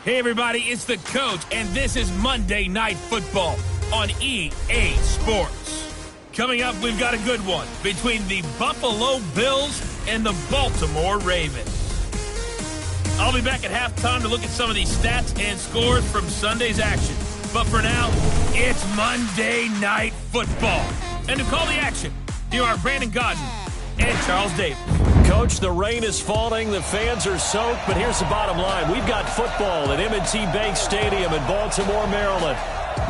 Hey, everybody, it's the coach, and this is Monday Night Football on EA Sports. Coming up, we've got a good one between the Buffalo Bills and the Baltimore Ravens. I'll be back at halftime to look at some of these stats and scores from Sunday's action. But for now, it's Monday Night Football. And to call the action, here are Brandon Godden and Charles Davis. Coach, the rain is falling, the fans are soaked, but here's the bottom line. We've got football at M&T Bank Stadium in Baltimore, Maryland.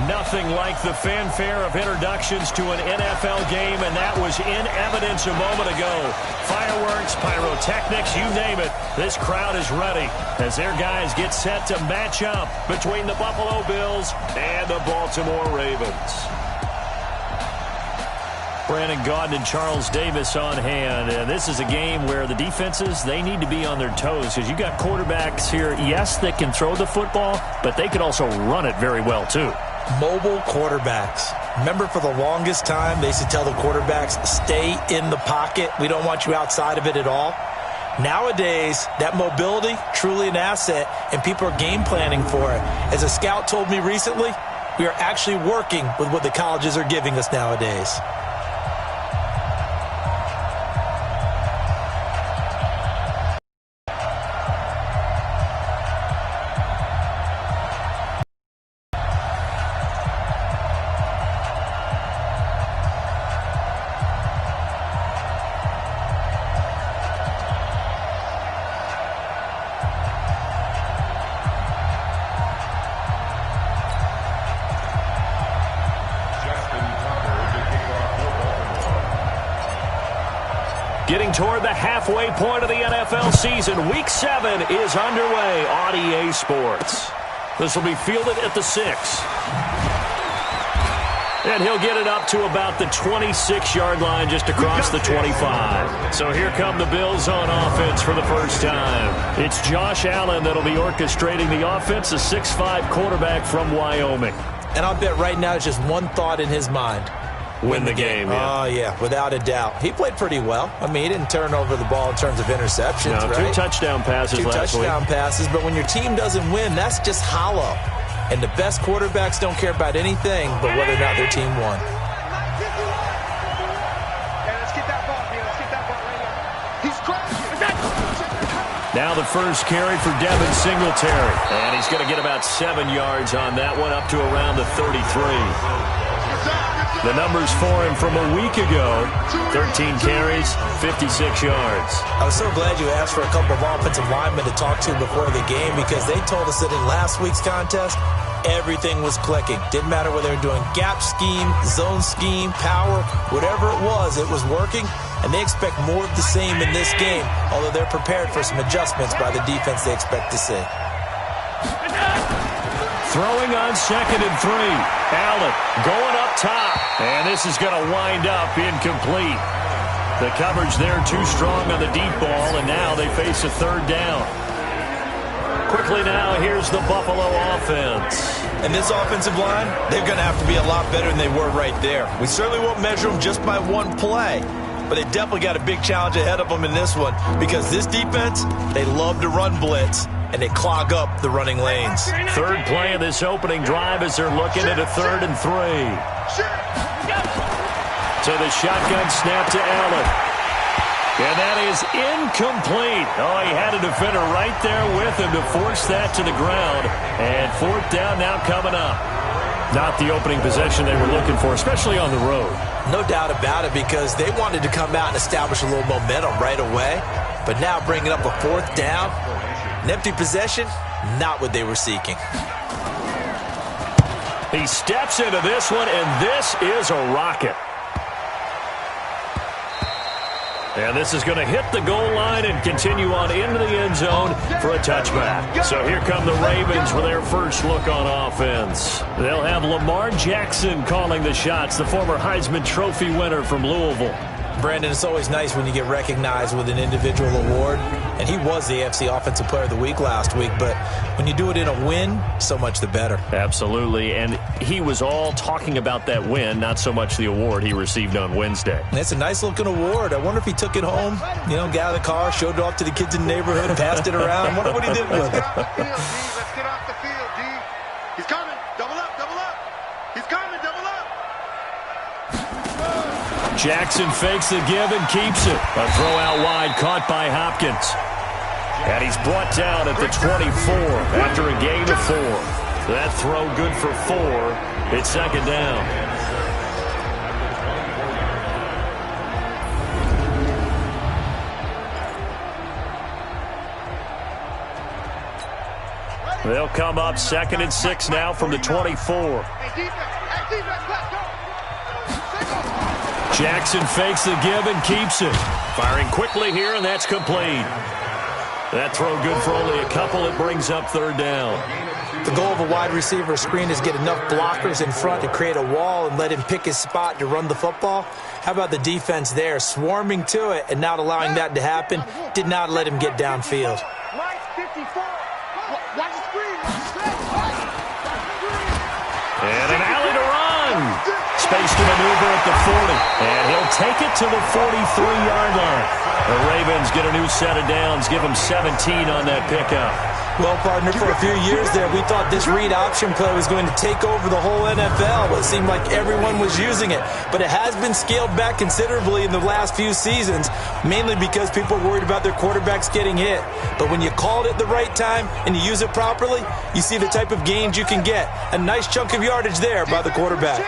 Nothing like the fanfare of introductions to an NFL game, and that was in evidence a moment ago. Fireworks, pyrotechnics, you name it. This crowd is ready as their guys get set to match up between the Buffalo Bills and the Baltimore Ravens. Brandon Gaudin and Charles Davis on hand. And this is a game where the defenses, they need to be on their toes because you got quarterbacks here, yes, that can throw the football, but they can also run it very well, too. Mobile quarterbacks. Remember, for the longest time, they used to tell the quarterbacks, stay in the pocket. We don't want you outside of it at all. Nowadays, that mobility, truly an asset, and people are game planning for it. As a scout told me recently, we are actually working with what the colleges are giving us nowadays. Getting toward the halfway point of the NFL season, Week 7 is underway on EA Sports. This will be fielded at the 6. And he'll get it up to about the 26-yard line just across the 25. So here come the Bills on offense for the first time. It's Josh Allen that'll be orchestrating the offense, a 6'5 quarterback from Wyoming. And I'll bet right now it's just one thought in his mind. Win the game. Oh, yeah, without a doubt. He played pretty well. I mean, he didn't turn over the ball in terms of interceptions, right? 2 touchdown passes last week. 2 touchdown passes, but when your team doesn't win, that's just hollow. And the best quarterbacks don't care about anything but whether or not their team won. Now the first carry for Devin Singletary. And he's going to get about 7 yards on that one, up to around the 33. The numbers for him from a week ago, 13 carries, 56 yards. I was so glad you asked for a couple of offensive linemen to talk to before the game because they told us that in last week's contest, everything was clicking. Didn't matter whether they were doing gap scheme, zone scheme, power, whatever it was working. And they expect more of the same in this game, although they're prepared for some adjustments by the defense they expect to see. Throwing on 2nd and 3. Allen going up top. And this is going to wind up incomplete. The coverage there too strong on the deep ball, and now they face a 3rd down. Quickly now, here's the Buffalo offense. And this offensive line, they're going to have to be a lot better than they were right there. We certainly won't measure them just by one play, but they definitely got a big challenge ahead of them in this one because this defense, they love to run blitz, and they clog up the running lanes. 3rd play of this opening drive as they're looking at a 3rd and 3. To the shotgun snap to Allen. And that is incomplete. Oh, he had a defender right there with him to force that to the ground. And 4th down now coming up. Not the opening possession they were looking for, especially on the road. No doubt about it, because they wanted to come out and establish a little momentum right away. But now bringing up a 4th down, an empty possession, not what they were seeking. He steps into this one, and this is a rocket. And this is going to hit the goal line and continue on into the end zone for a touchback. So here come the Ravens for their first look on offense. They'll have Lamar Jackson calling the shots, the former Heisman Trophy winner from Louisville. Brandon, it's always nice when you get recognized with an individual award, and he was the AFC Offensive Player of the Week last week, but when you do it in a win, so much the better. Absolutely, and he was all talking about that win, not so much the award he received on Wednesday. It's a nice-looking award. I wonder if he took it home, got out of the car, showed it off to the kids in the neighborhood, passed it around. I wonder what he did with it. Let's get off the field, D. He's coming. Double up, double up. He's coming, double up. Jackson fakes the give and keeps it. A throw out wide caught by Hopkins. And he's brought down at the 24 after a gain of 4. That throw good for 4. It's second down. They'll come up 2nd and 6 now from the 24. Jackson fakes the give and keeps it. Firing quickly here, and that's complete. That throw good for only a couple. It brings up 3rd down. The goal of a wide receiver screen is get enough blockers in front to create a wall and let him pick his spot to run the football. How about the defense there, swarming to it and not allowing that to happen? Did not let him get downfield. And an alley to run. Space to maneuver at the 40. And he'll take it to the 43-yard line. The Ravens get a new set of downs, give them 17 on that pickup. Well, partner, for a few years there, we thought this read option play was going to take over the whole NFL. It seemed like everyone was using it. But it has been scaled back considerably in the last few seasons, mainly because people are worried about their quarterbacks getting hit. But when you call it at the right time and you use it properly, you see the type of gains you can get. A nice chunk of yardage there by the quarterback.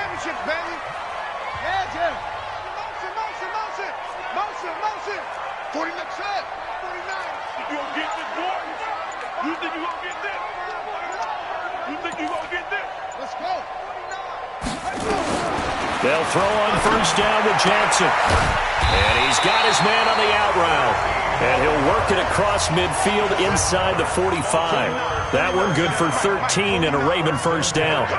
They'll throw on 1st down with Jackson. And he's got his man on the out route. And he'll work it across midfield inside the 45. That one good for 13 and a Raven 1st down.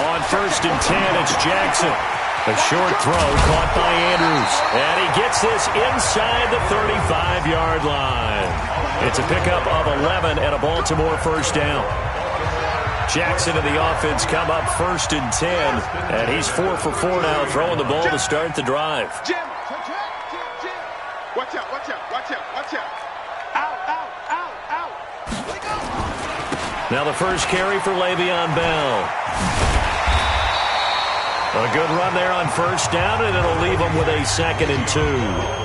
On 1st and 10, it's Jackson. A short throw caught by Andrews. And he gets this inside the 35-yard line. It's a pickup of 11 and a Baltimore 1st down. Jackson and the offense come up 1st and 10. And he's 4 for 4 now, throwing the ball to start the drive. Jim. Watch out, watch out, watch out, watch out. Out. Now the first carry for Le'Veon Bell. A good run there on 1st down, and it'll leave them with a 2nd and 2.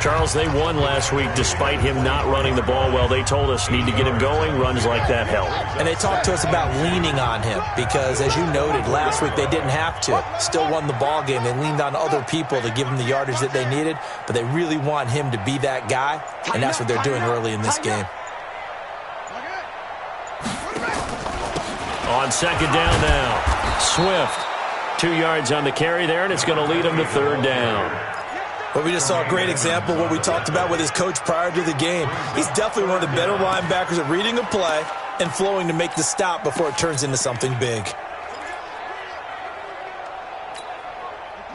Charles, they won last week despite him not running the ball well. They told us need to get him going. Runs like that help. And they talked to us about leaning on him because, as you noted, last week they didn't have to. Still won the ball game. They leaned on other people to give them the yardage that they needed, but they really want him to be that guy, and that's what they're doing early in this game. On 2nd down now, Swift. 2 yards on the carry there, and it's going to lead him to 3rd down. But we just saw a great example of what we talked about with his coach prior to the game. He's definitely one of the better linebackers at reading a play and flowing to make the stop before it turns into something big.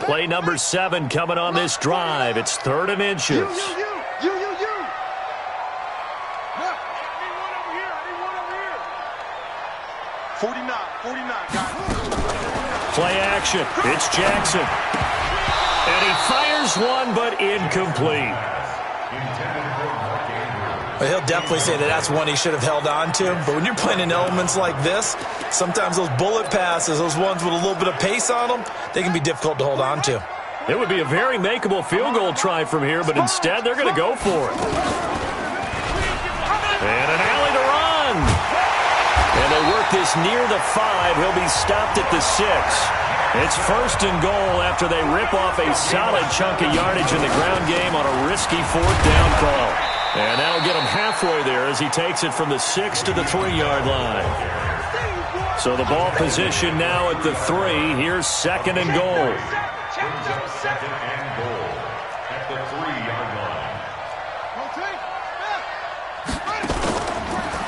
Play number 7 coming on this drive. It's 3rd and inches. You. 49, guys. Play action. It's Jackson. And he fires one, but incomplete. Well, he'll definitely say that that's one he should have held on to. But when you're playing in elements like this, sometimes those bullet passes, those ones with a little bit of pace on them, they can be difficult to hold on to. It would be a very makeable field goal try from here, but instead they're going to go for it. And an alley to run. And they work this near the 5. He'll be stopped at the 6. It's 1st and goal after they rip off a solid chunk of yardage in the ground game on a risky 4th down call. And that'll get him halfway there as he takes it from the 6 to the 3-yard line. So the ball position now at the 3. Here's 2nd and goal. 2nd and goal at the 3-yard line.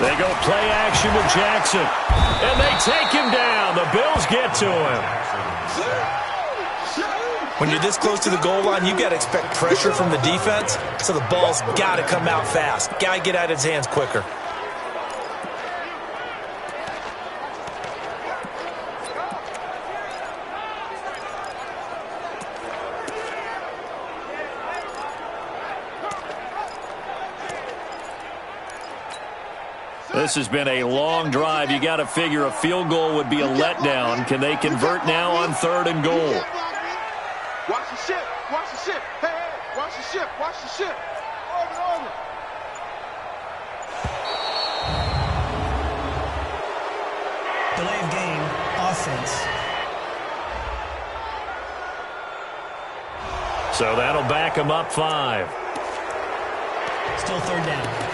They go play action with Jackson. And they take him down. The Bills get to him. When you're this close to the goal line, you got to expect pressure from the defense, so the ball's got to come out fast. Got to get out of his hands quicker. This has been a long drive. You got to figure a field goal would be a letdown. Can they convert now on 3rd and goal? Watch the ship. Watch the ship. Hey, hey, watch the ship. Watch the ship. Over. Delay of game, offense. So that'll back him up 5. Still 3rd down.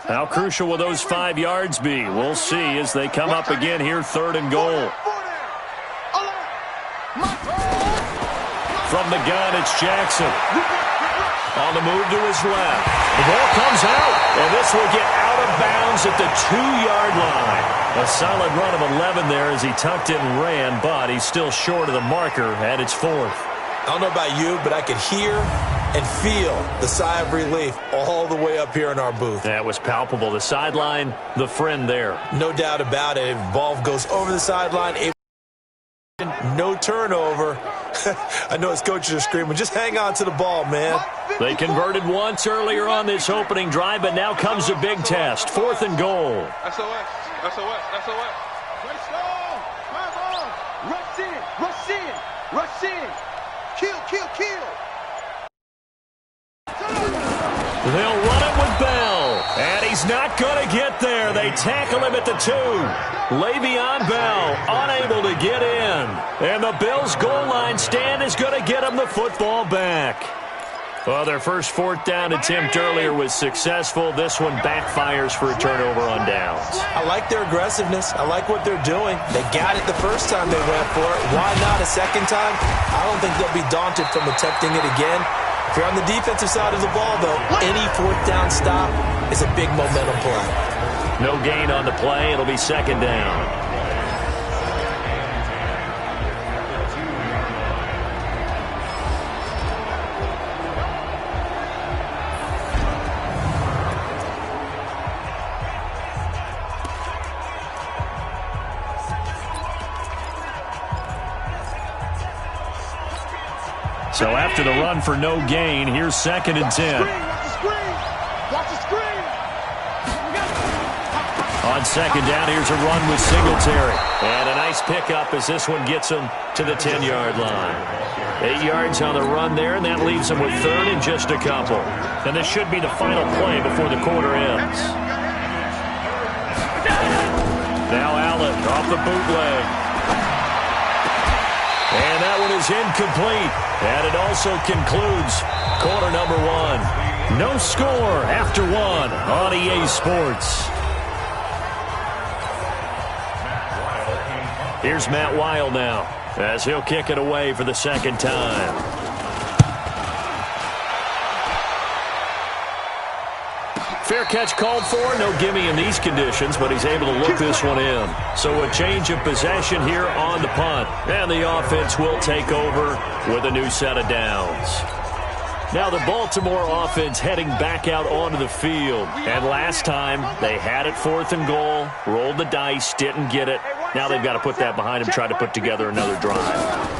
How crucial will those 5 yards be? We'll see as they come up again here, 3rd and goal. From the gun, it's Jackson. On the move to his left. The ball comes out, and this will get out of bounds at the 2-yard line. A solid run of 11 there as he tucked it and ran, but he's still short of the marker, and it's 4th. I don't know about you, but I could hear and feel the sigh of relief all the way up here in our booth. That was palpable. The sideline, the friend there. No doubt about it. If the ball goes over the sideline, no turnover. I know his coaches are screaming, just hang on to the ball, man. They converted once earlier on this opening drive, but now comes a big test. 4th and goal. SOS. Let's go. Come on. Rush in. Kill. They'll run it with Bell, and he's not going to get there. They tackle him at the 2. Le'Veon Bell unable to get in, and the Bills' goal line stand is going to get him the football back. Well, their first 4th down attempt earlier was successful. This one backfires for a turnover on downs. I like their aggressiveness. I like what they're doing. They got it the first time they went for it. Why not a second time? I don't think they'll be daunted from attempting it again. If you're on the defensive side of the ball, though, any 4th down stop is a big momentum play. No gain on the play. It'll be 2nd down. So after the run for no gain, here's 2nd and 10. Watch the screen. On 2nd down, here's a run with Singletary. And a nice pickup as this one gets him to the 10-yard line. 8 yards on the run there, and that leaves him with 3rd and just a couple. And this should be the final play before the quarter ends. Now Allen off the bootleg. And that one is incomplete. And it also concludes quarter number 1. No score after 1 on EA Sports. Here's Matt Weil now as he'll kick it away for the 2nd time. Fair catch called for. No gimme in these conditions, but he's able to look this one in. So a change of possession here on the punt. And the offense will take over with a new set of downs. Now the Baltimore offense heading back out onto the field. And last time they had it 4th and goal, rolled the dice, didn't get it. Now they've got to put that behind them, try to put together another drive.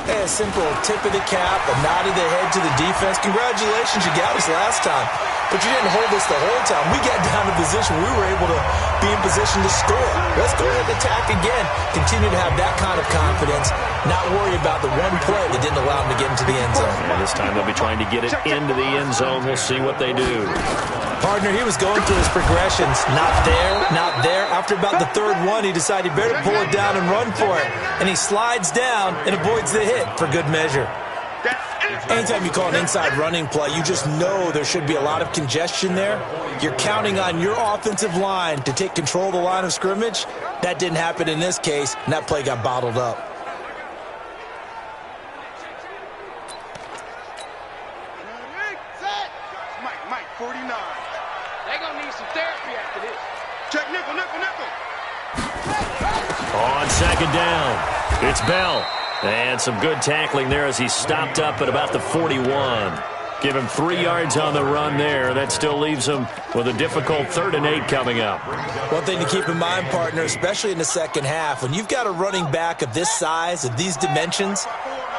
Hey, a simple tip of the cap, a nod of the head to the defense. Congratulations, you got us last time. But you didn't hold us the whole time. We got down to position. We were able to be in position to score. Let's go ahead and attack again. Continue to have that kind of confidence. Not worry about the one play that didn't allow them to get into the end zone. And this time they'll be trying to get it into the end zone. We'll see what they do. Partner, he was going through his progressions. Not there, not there. After about the 3rd one, he decided he better pull it down and run for it. And he slides down and avoids the hit for good measure. That's Anytime you call an inside running play, you just know there should be a lot of congestion there. You're counting on your offensive line to take control of the line of scrimmage. That didn't happen in this case, and that play got bottled up. Mike, 49. They're going to need some therapy after this. Check nickel. On second down, it's Bell. And some good tackling there as he stopped up at about the 41. Give him 3 yards on the run there. That still leaves him with a difficult 3rd and 8 coming up. One thing to keep in mind, partner, especially in the second half, when you've got a running back of this size, of these dimensions,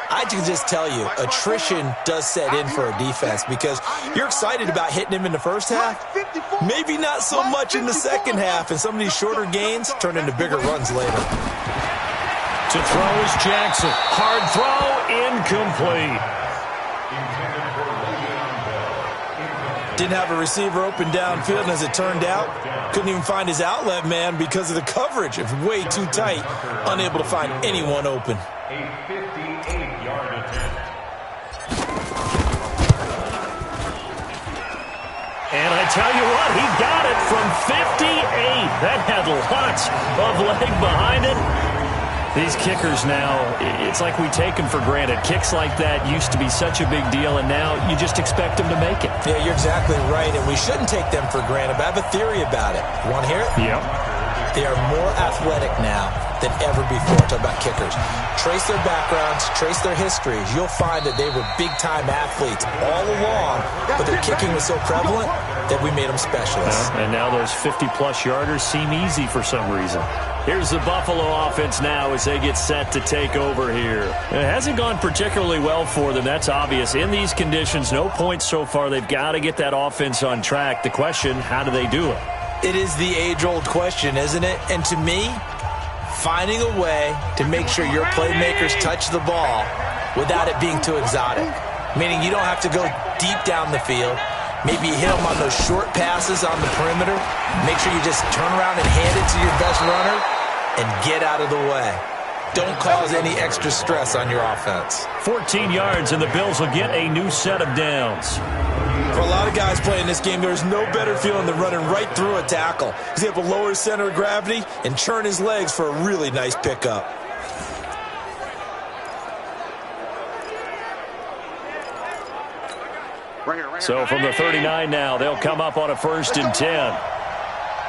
I can just tell you, attrition does set in for a defense because you're excited about hitting him in the first half. Maybe not so much in the second half, and some of these shorter gains turn into bigger runs later. To throw is Jackson. Hard throw, incomplete. Didn't have a receiver open downfield, and as it turned out, couldn't even find his outlet man because of the coverage. It's way too tight, unable to find anyone open. A 58-yard attempt. And I tell you what, he got it from 58. That had lots of leg behind it. These kickers now, it's like we take them for granted. Kicks like that used to be such a big deal, and now you just expect them to make it. Yeah, you're exactly right, and we shouldn't take them for granted, but I have a theory about it. You want to hear it? Yep. They are more athletic now than ever before. Talk about kickers. Trace their backgrounds, trace their histories. You'll find that they were big-time athletes all along, but their kicking was so prevalent that we made them specialists. And now those 50-plus yarders seem easy for some reason. Here's the Buffalo offense now as they get set to take over here. It hasn't gone particularly well for them, that's obvious. In these conditions, no points so far. They've got to get that offense on track. The question, how do they do it? It is the age-old question, isn't it? And to me, finding a way to make sure your playmakers touch the ball without it being too exotic. Meaning you don't have to go deep down the field. Maybe you hit them on those short passes on the perimeter. Make sure you just turn around and hand it to your best runner and get out of the way. Don't cause any extra stress on your offense. 14 yards, and the Bills will get a new set of downs. For a lot of guys playing this game, there's no better feeling than running right through a tackle. He's able to lower his center of gravity and churn his legs for a really nice pickup. So from the 39 now, they'll come up on a 1st and 10.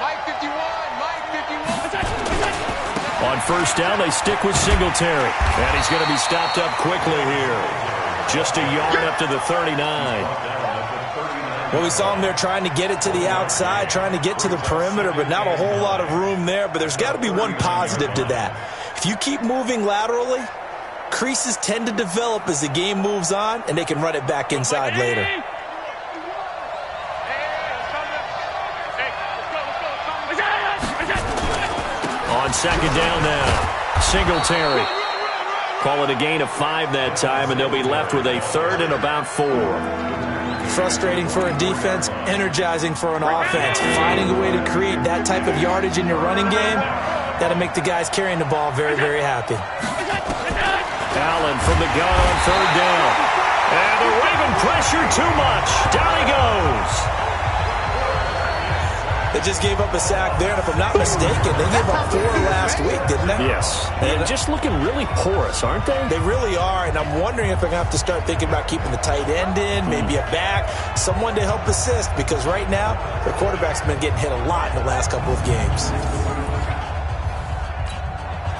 Mike 51. On 1st down, they stick with Singletary. And he's going to be stopped up quickly here. Just a yard up to the 39. Well, we saw him there trying to get it to the outside, trying to get to the perimeter, but not a whole lot of room there. But there's got to be one positive to that. If you keep moving laterally, creases tend to develop as the game moves on, and they can run it back inside later. On 2nd down now, Singletary. Call it a gain of 5 that time, and they'll be left with a 3rd and about 4. Frustrating for a defense, energizing for an offense. Finding a way to create that type of yardage in your running game, that'll make the guys carrying the ball very, very happy. Allen from the gun on 3rd down. And the Raven pressure too much. Down he goes. They just gave up a sack there, and if I'm not mistaken, they gave up 4 last week, didn't they? Yes. And just looking really porous, aren't they? They really are, and I'm wondering if they're going to have to start thinking about keeping the tight end in, maybe a back, someone to help assist, because right now, their quarterback's been getting hit a lot in the last couple of games.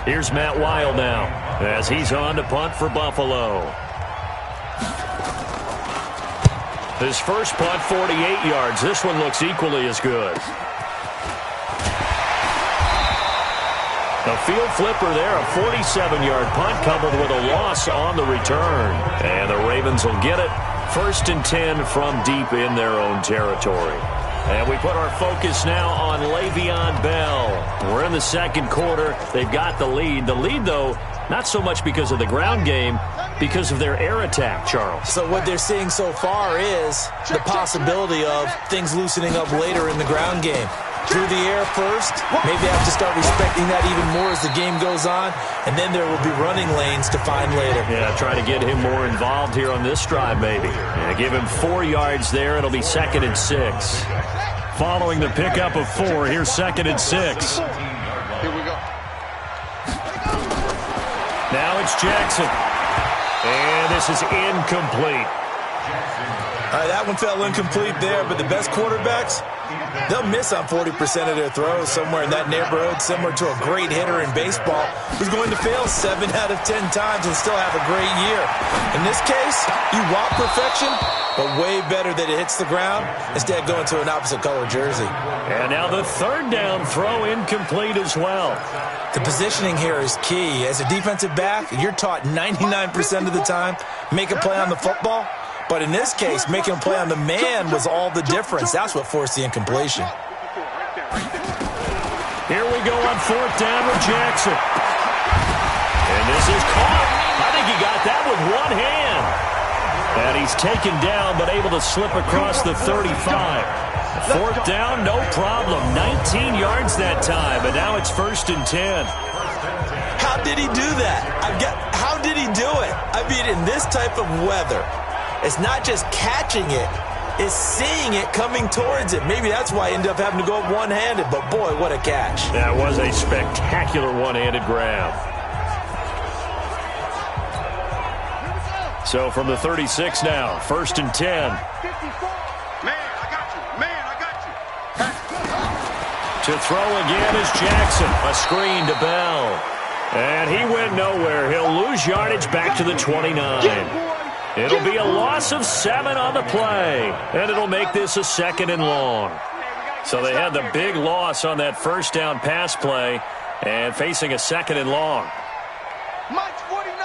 Here's Matt Weil now, as he's on to punt for Buffalo. His first punt, 48 yards. This one looks equally as good. A field flipper there, a 47-yard punt coupled with a loss on the return. And the Ravens will get it. 1st and 10 from deep in their own territory. And we put our focus now on Le'Veon Bell. We're in the 2nd quarter. They've got the lead. The lead, though, not so much because of the ground game, because of their air attack, Charles. So what they're seeing so far is the possibility of things loosening up later in the ground game. through the air first. Maybe I have to start respecting that even more as the game goes on, and then there will be running lanes to find later. Yeah, try to get him more involved here on this drive, maybe. Yeah, give him 4 yards there. It'll be 2nd and 6. Following the pickup of 4, here's 2nd and 6. Here we go. Now it's Jackson. And this is incomplete. All right, that one fell incomplete there, but the best quarterbacks, they'll miss on 40% of their throws, somewhere in that neighborhood, similar to a great hitter in baseball who's going to fail 7 out of 10 times and still have a great year. In this case, you want perfection, but way better that it hits the ground instead of going to an opposite color jersey. And now the 3rd down throw incomplete as well. The positioning here is key. As a defensive back, you're taught 99% of the time, make a play on the football. But in this case, making a play on the man was all the difference. That's what forced the incompletion. Here we go on 4th down with Jackson. And this is caught. I think he got that with one hand. And he's taken down, but able to slip across the 35. 4th down, no problem. 19 yards that time, and now it's 1st and 10. How did he do that? How did he do it? I mean, in this type of weather, it's not just catching it, it's seeing it coming towards it. Maybe that's why he ended up having to go up one-handed, but boy, what a catch. That was a spectacular one-handed grab. So from the 36 now, 1st and 10. Man, I got you. Man, I got you. To throw again is Jackson. A screen to Bell. And he went nowhere. He'll lose yardage back to the 29. It'll be a loss of 7 on the play, and it'll make this a 2nd and long. So they had the big loss on that 1st down pass play and facing a 2nd and long. March 49.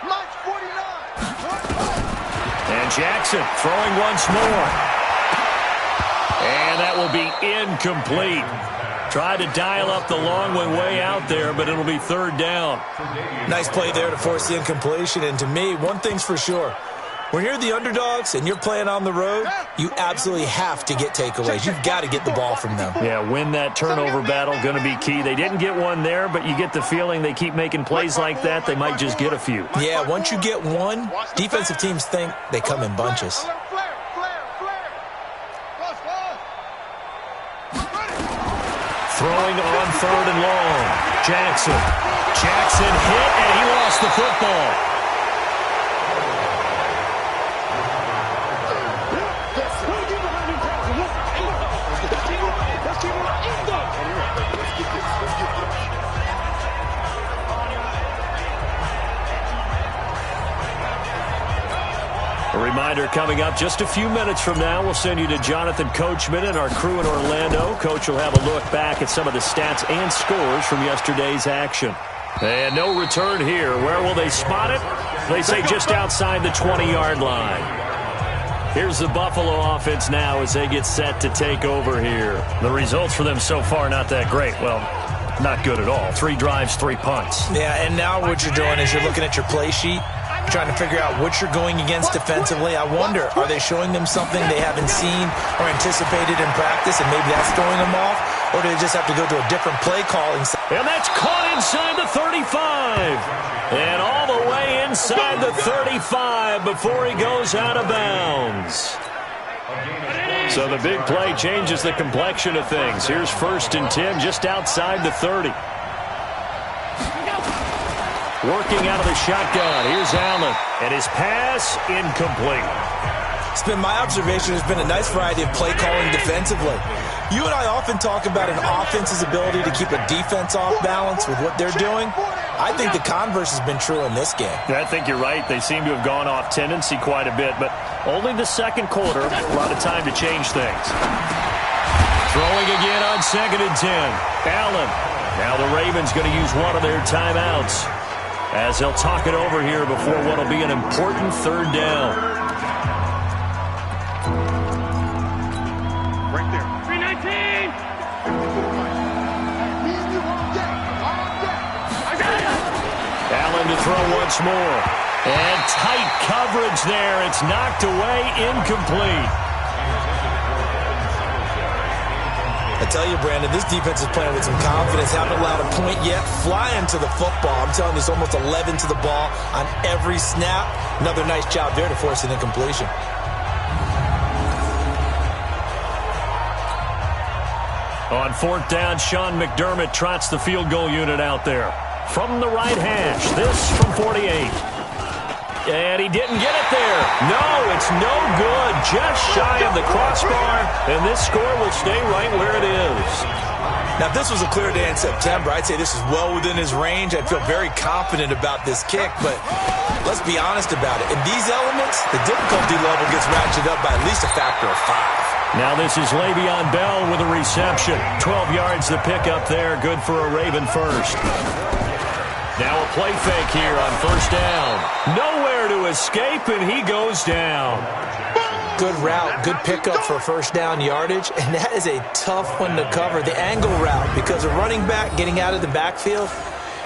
March 49. And Jackson throwing once more. And that will be incomplete. Tried to dial up the long way out there, but it'll be 3rd down. Nice play there to force the incompletion. And to me, one thing's for sure. When you're the underdogs and you're playing on the road, you absolutely have to get takeaways. You've got to get the ball from them. Yeah, win that turnover battle, going to be key. They didn't get one there, but you get the feeling they keep making plays like that, they might just get a few. Yeah, once you get one, defensive teams think they come in bunches. Throwing on 3rd and long. Jackson hit, and he lost the football. A reminder coming up just a few minutes from now, we'll send you to Jonathan Coachman and our crew in Orlando. Coach will have a look back at some of the stats and scores from yesterday's action. And no return here. Where will they spot it? They say just outside the 20-yard line. Here's the Buffalo offense now as they get set to take over here. The results for them so far not that great. Well, not good at all. 3 drives, 3 punts. Yeah, and now what you're doing is you're looking at your play sheet, trying to figure out what you're going against defensively. I wonder, are they showing them something they haven't seen or anticipated in practice, and maybe that's throwing them off? Or do they just have to go to a different play calling? And that's caught inside the 35. And all the way inside the 35 before he goes out of bounds. So the big play changes the complexion of things. Here's 1st and 10 just outside the 30. Working out of the shotgun. Here's Allen. And his pass incomplete. It's been my observation there's been a nice variety of play calling defensively. You and I often talk about an offense's ability to keep a defense off balance with what they're doing. I think the converse has been true in this game. I think you're right. They seem to have gone off tendency quite a bit, but only the 2nd quarter. A lot of time to change things. Throwing again on 2nd and 10. Allen. Now the Ravens going to use one of their timeouts as they'll talk it over here before what will be an important 3rd down. Right there. 319. Allen to throw once more. And tight coverage there. It's knocked away, incomplete. A tell you, Brandon, this defense is playing with some confidence. Haven't allowed a point yet. Flying to the football. I'm telling you, it's almost 11 to the ball on every snap. Another nice job there to force an incompletion. On 4th down, Sean McDermott trots the field goal unit out there. From the right hash, this from 48. And he didn't get it there. No, it's no good. Just shy of the crossbar, and this score will stay right where it is. Now, if this was a clear day in September, I'd say this is well within his range. I'd feel very confident about this kick, but let's be honest about it. In these elements, the difficulty level gets ratcheted up by at least a factor of 5. Now this is Le'Veon Bell with a reception. 12 yards the pickup there. Good for a Raven first. Now a play fake here on 1st down. Nowhere to escape, and he goes down. Good route, good pickup for 1st down yardage, and that is a tough one to cover. The angle route, because a running back getting out of the backfield,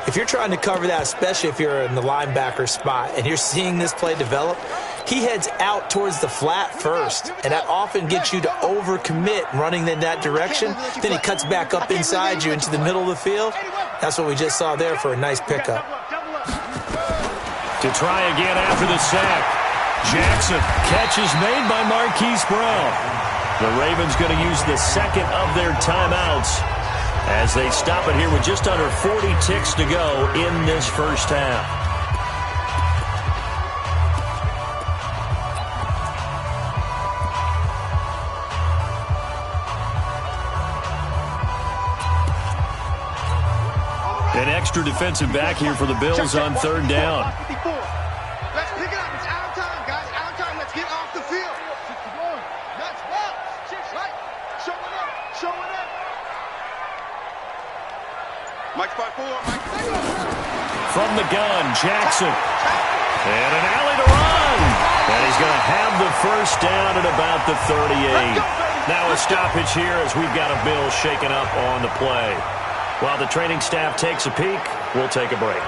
if you're trying to cover that, especially if you're in the linebacker spot and you're seeing this play develop, he heads out towards the flat first, and that often gets you to overcommit running in that direction. Then he cuts back up inside you into the middle of the field. That's what we just saw there for a nice pickup. To try again after the sack. Jackson, catch is made by Marquise Brown. The Ravens going to use the second of their timeouts as they stop it here with just under 40 ticks to go in this first half. An extra defensive back here for the Bills on 3rd down. Let's pick it up. It's out of time, guys. Out of time. Let's get off the field. Let's walk. Right. Show it up. Show it up. Mike's by 4. Mike. From the gun, Jackson. And an alley to run. And he's going to have the 1st down at about the 38. Now a stoppage here as we've got a Bill shaken up on the play. While the training staff takes a peek, we'll take a break.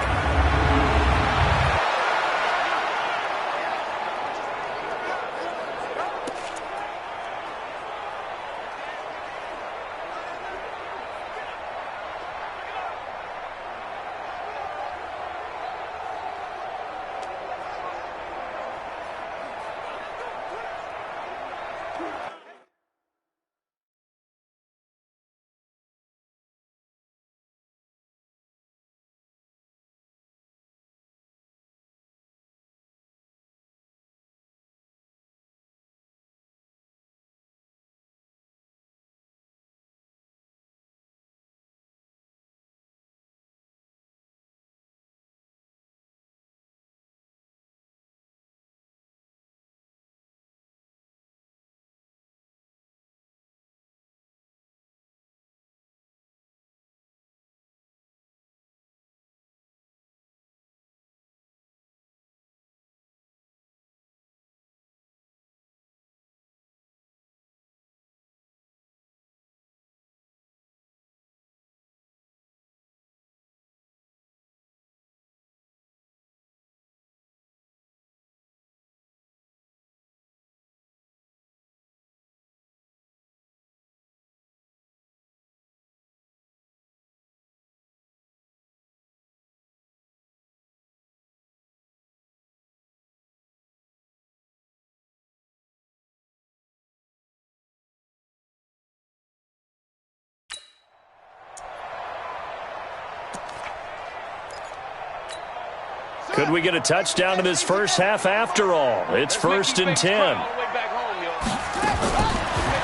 Could we get a touchdown in this first half after all? It's 1st and 10.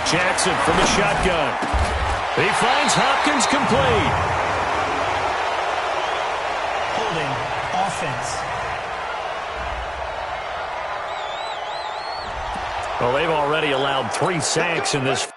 Jackson from the shotgun. He finds Hopkins complete. Holding offense. Well, they've already allowed 3 sacks in this.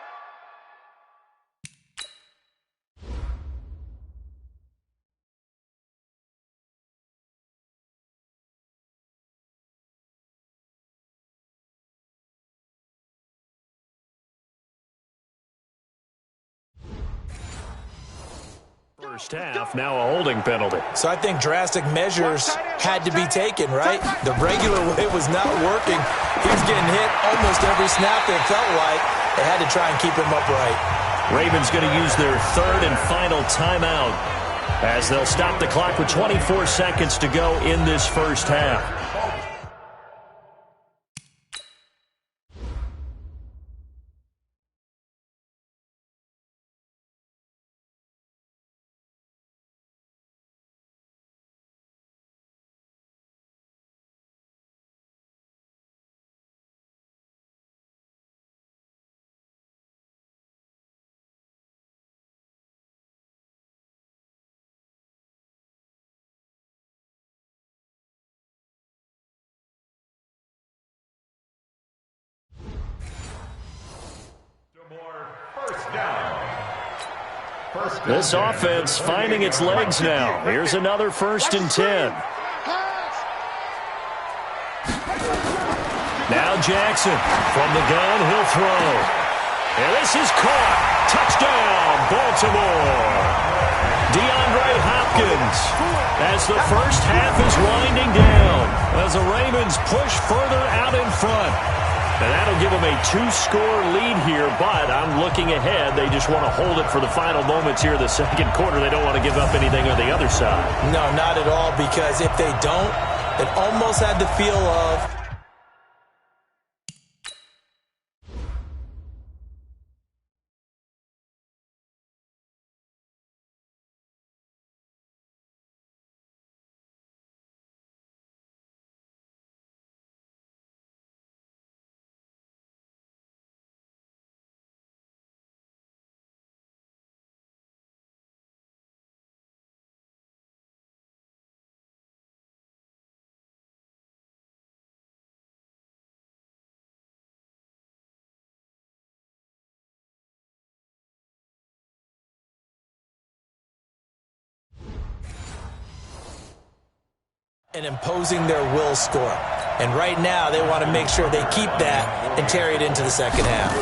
First half, now a holding penalty. So I think drastic measures had to be taken, right? The regular way was not working. He was getting hit almost every snap, it felt like. They had to try and keep him upright. Ravens going to use their third and final timeout as they'll stop the clock with 24 seconds to go in this first half. This offense finding its legs now. Here's another 1st and 10. Now Jackson from the gun, he'll throw. And this is caught. Touchdown, Baltimore. DeAndre Hopkins as the first half is winding down as the Ravens push further out in front. And that'll give them a 2-score lead here, but I'm looking ahead. They just want to hold it for the final moments here in the second quarter. They don't want to give up anything on the other side. No, not at all, because if they don't, it almost had the feel of and imposing their will score. And right now, they want to make sure they keep that and carry it into the second half.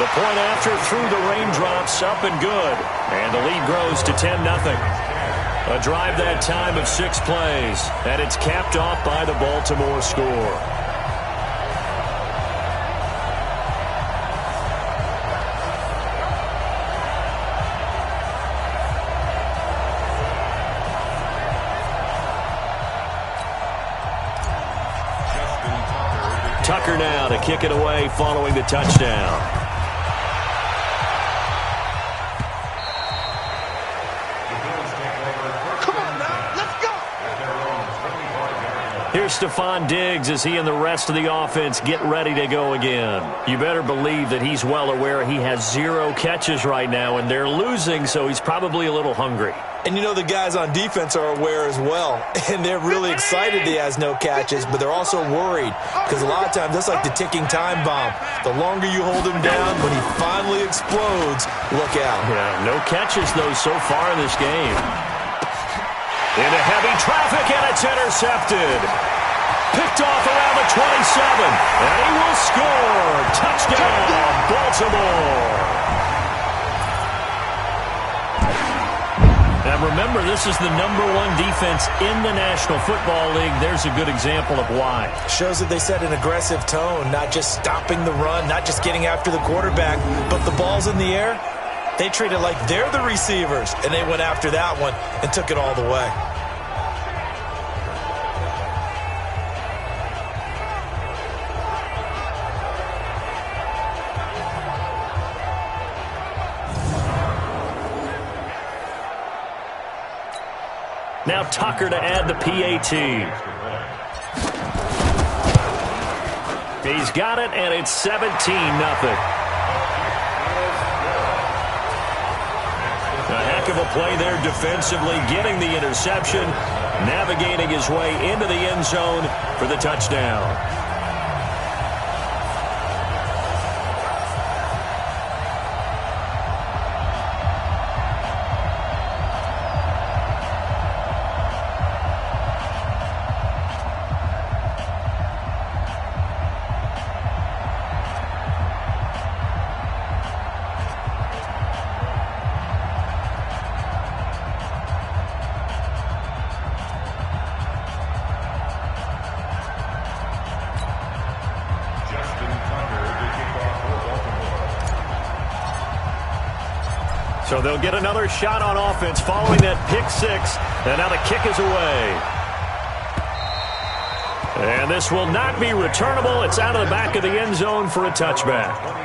The point after through the raindrops, up and good. And the lead grows to 10-0. A drive that time of 6 plays, and it's capped off by the Baltimore score. Tucker now to kick it away following the touchdown. Come on now, let's go! Here's Stephon Diggs as he and the rest of the offense get ready to go again. You better believe that he's well aware he has 0 catches right now, and they're losing, so he's probably a little hungry. And you know the guys on defense are aware as well. And they're really excited he has no catches, but they're also worried. Because a lot of times that's like the ticking time bomb. The longer you hold him down, when he finally explodes, look out. Yeah, no catches, though, so far in this game. Into heavy traffic, and it's intercepted. Picked off around the 27. And he will score. Touchdown, Baltimore. Now remember, this is the #1 defense in the National Football League. There's a good example of why. Shows that they set an aggressive tone, not just stopping the run, not just getting after the quarterback, but the ball's in the air. They treat it like they're the receivers, and they went after that one and took it all the way. Now Tucker to add the PAT. He's got it, and it's 17-0. A heck of a play there defensively, getting the interception, navigating his way into the end zone for the touchdown. So they'll get another shot on offense following that pick six. And now the kick is away. And this will not be returnable. It's out of the back of the end zone for a touchback.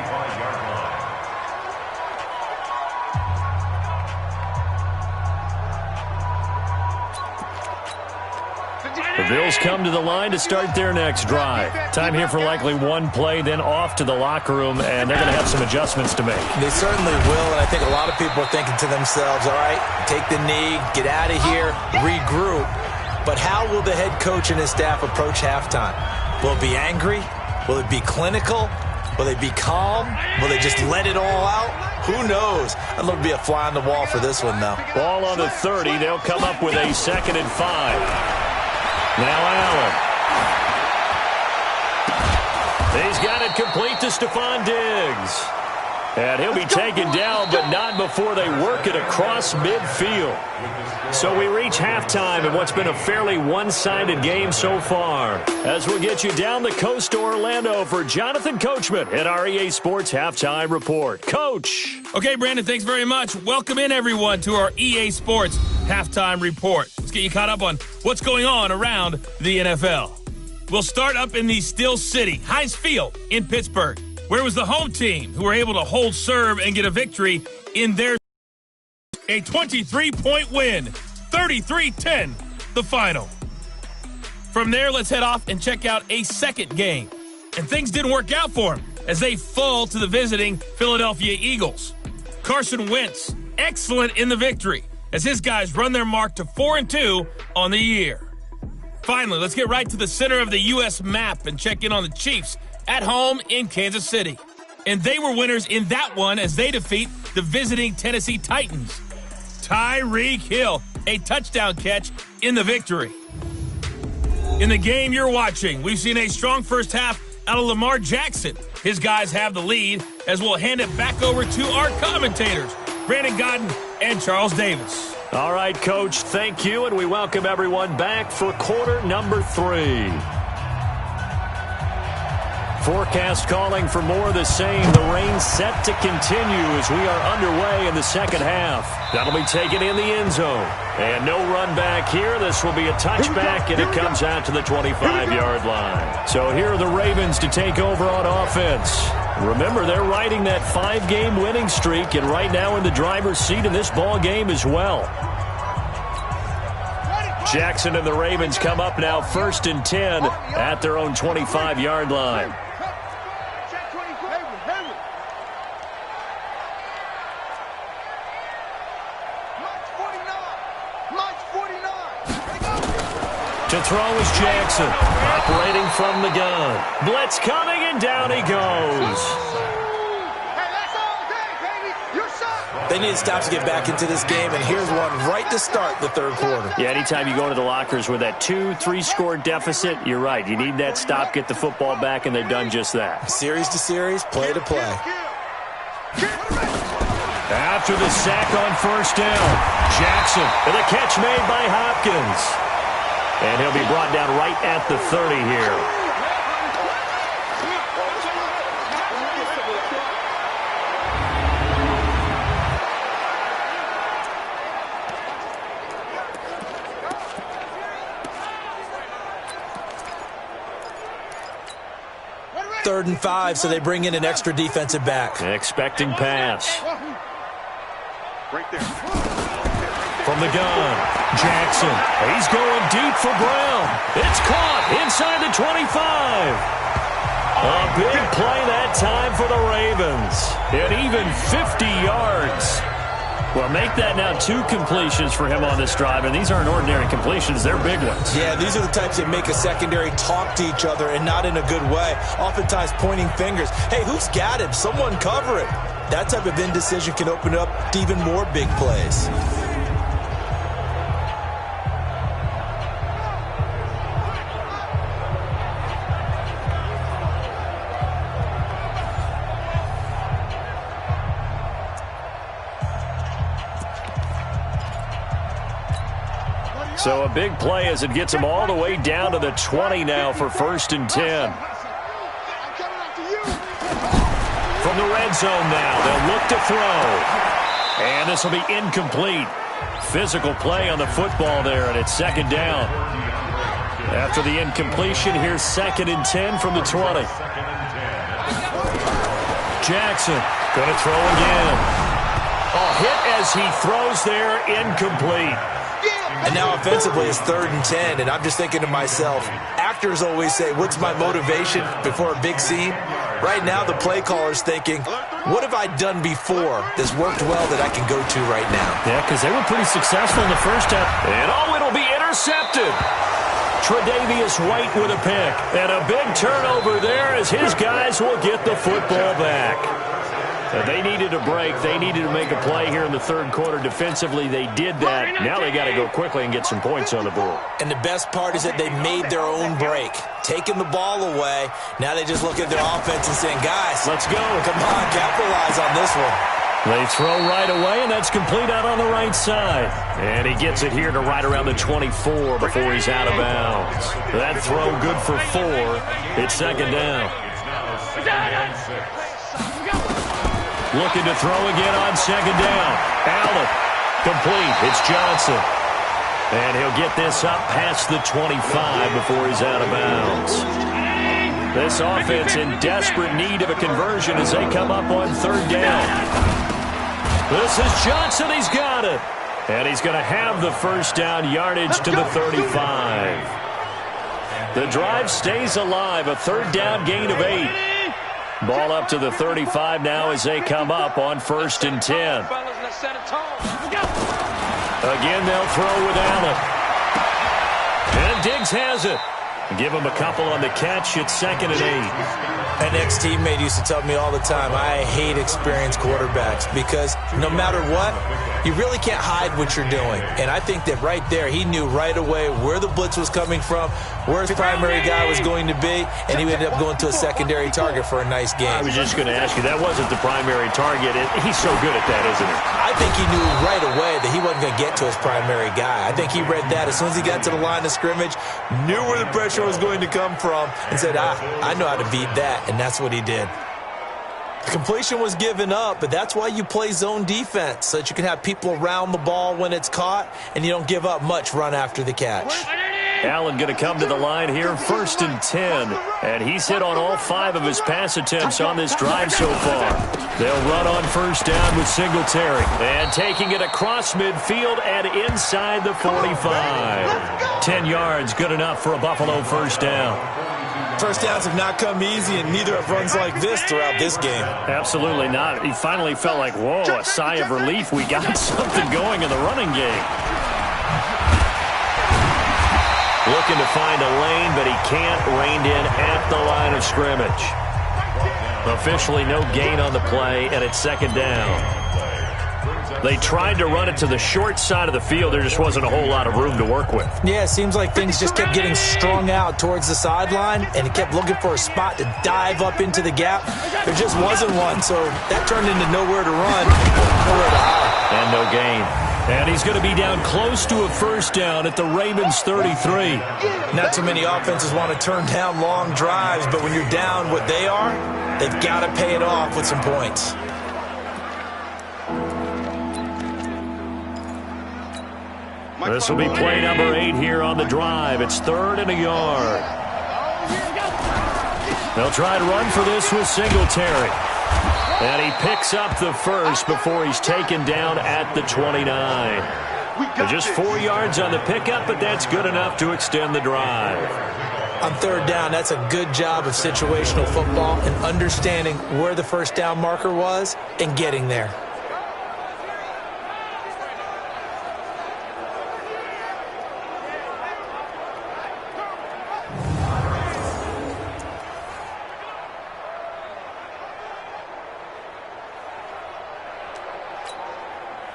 The Bills come to the line to start their next drive. Time here for likely one play, then off to the locker room, and they're going to have some adjustments to make. They certainly will, and I think a lot of people are thinking to themselves, all right, take the knee, get out of here, regroup. But how will the head coach and his staff approach halftime? Will it be angry? Will it be clinical? Will they be calm? Will they just let it all out? Who knows? I'd love to be a fly on the wall for this one, though. Ball on the 30. They'll come up with a 2nd and 5. Now Allen. He's got it complete to Stephon Diggs. And he'll be taken down, but not before they work it across midfield. So we reach halftime in what's been a fairly one-sided game so far. As we'll get you down the coast to Orlando for Jonathan Coachman at our EA Sports Halftime Report. Coach. Okay, Brandon, thanks very much. Welcome in, everyone, to our EA Sports Halftime Report. Let's get you caught up on what's going on around the NFL. We'll start up in the Steel City, Heinz Field in Pittsburgh, where was the home team who were able to hold serve and get a victory in their a 23-point win, 33-10, the final. From there, let's head off and check out a second game. And things didn't work out for them as they fall to the visiting Philadelphia Eagles. Carson Wentz, excellent in the victory as his guys run their mark to 4-2 on the year. Finally, let's get right to the center of the U.S. map and check in on the Chiefs at home in Kansas City. And they were winners in that one as they defeat the visiting Tennessee Titans. Tyreek Hill, a touchdown catch in the victory. In the game you're watching, we've seen a strong first half out of Lamar Jackson. His guys have the lead as we'll hand it back over to our commentators, Brandon Godden and Charles Davis. All right, Coach, thank you, and we welcome everyone back for quarter number 3. Forecast calling for more of the same. The rain set to continue as we are underway in the second half. That'll be taken in the end zone. And no run back here. This will be a touchback, and it comes out to the 25-yard line. So here are the Ravens to take over on offense. Remember, they're riding that 5-game winning streak, and right now in the driver's seat in this ball game as well. Jackson and the Ravens come up now 1st and 10 at their own 25-yard line. To throw is Jackson, operating from the gun. Blitz coming, and down he goes. They need to stop to get back into this game, and here's one right to start the third quarter. Yeah, anytime you go into the lockers with that 2-3 score deficit, you're right. You need that stop, get the football back, and they've done just that. Series to series, play to play. After the sack on first down, Jackson, and a catch made by Hopkins. And he'll be brought down right at the 30 here. Third and 5, so they bring in an extra defensive back. Expecting pass. Right there. From the gun, Jackson. He's going deep for Brown. It's caught inside the 25. A big play that time for the Ravens. And even 50 yards. Well, make that now 2 completions for him on this drive, and these aren't ordinary completions. They're big ones. Yeah, these are the types that make a secondary talk to each other and not in a good way. Oftentimes pointing fingers. Hey, who's got him? Someone cover it. That type of indecision can open up to even more big plays. So a big play as it gets them all the way down to the 20 now for 1st and 10. From the red zone now, they'll look to throw. And this will be incomplete. Physical play on the football there, and it's second down. After the incompletion, here's 2nd and 10 from the 20. Jackson going to throw again. Hit as he throws there, incomplete. And now offensively it's 3rd and 10, and I'm just thinking to myself, actors always say, what's my motivation before a big scene? Right now the play caller's thinking, what have I done before that's worked well that I can go to right now? Yeah, because they were pretty successful in the first half. And it'll be intercepted. Tre'Davious White with a pick. And a big turnover there as his guys will get the football back. They needed a break. They needed to make a play here in the 3rd quarter. Defensively, they did that. Now they got to go quickly and get some points on the board. And the best part is that they made their own break. Taking the ball away. Now they just look at their offense and saying, guys, let's go. Come on, capitalize on this one. They throw right away, and that's complete out on the right side. And he gets it here to right around the 24 before he's out of bounds. That throw good for 4. It's second down. Looking to throw again on second down. Allen, complete. It's Johnson. And he'll get this up past the 25 before he's out of bounds. This offense in desperate need of a conversion as they come up on 3rd down. This is Johnson. He's got it. And he's going to have the first down yardage to the 35. The drive stays alive. A 3rd down gain of 8. Ball up to the 35 now as they come up on 1st and 10. Again, they'll throw with Allen. And Diggs has it. Give him a couple on the catch. It's 2nd and 8. An ex-teammate used to tell me all the time, I hate experienced quarterbacks because no matter what, you really can't hide what you're doing. And I think that right there, he knew right away where the blitz was coming from, where his primary guy was going to be, and he ended up going to a secondary target for a nice game. I was just going to ask you, that wasn't the primary target. He's so good at that, isn't he? I think he knew right away that he wasn't going to get to his primary guy. I think he read that as soon as he got to the line of scrimmage, knew where the pressure was going to come from, and said, I know how to beat that, and that's what he did. The completion was given up, but that's why you play zone defense, so that you can have people around the ball when it's caught, and you don't give up much run after the catch. Allen going to come to the line here, 1st and 10, and he's hit on all 5 of his pass attempts on this drive so far. They'll run on 1st down with Singletary, and taking it across midfield and inside the 45. 10 yards, good enough for a Buffalo 1st down. First downs have not come easy, and neither have runs like this throughout this game. Absolutely not. He finally felt like, whoa, a sigh of relief. We got something going in the running game. Looking to find a lane, but he can't. Reined in at the line of scrimmage. Officially no gain on the play, and it's 2nd down. They tried to run it to the short side of the field. There just wasn't a whole lot of room to work with. Yeah, it seems like things just kept getting strung out towards the sideline, and he kept looking for a spot to dive up into the gap. There just wasn't one, so that turned into nowhere to run, nowhere to hide. And no gain. And he's going to be down close to a 1st down at the Ravens 33. Not too many offenses want to turn down long drives, but when you're down what they are, they've got to pay it off with some points. This will be play number 8 here on the drive. It's 3rd and a yard. They'll try to run for this with Singletary. And he picks up the first before he's taken down at the 29. Just 4 yards on the pickup, but that's good enough to extend the drive. On 3rd down, that's a good job of situational football and understanding where the 1st down marker was and getting there.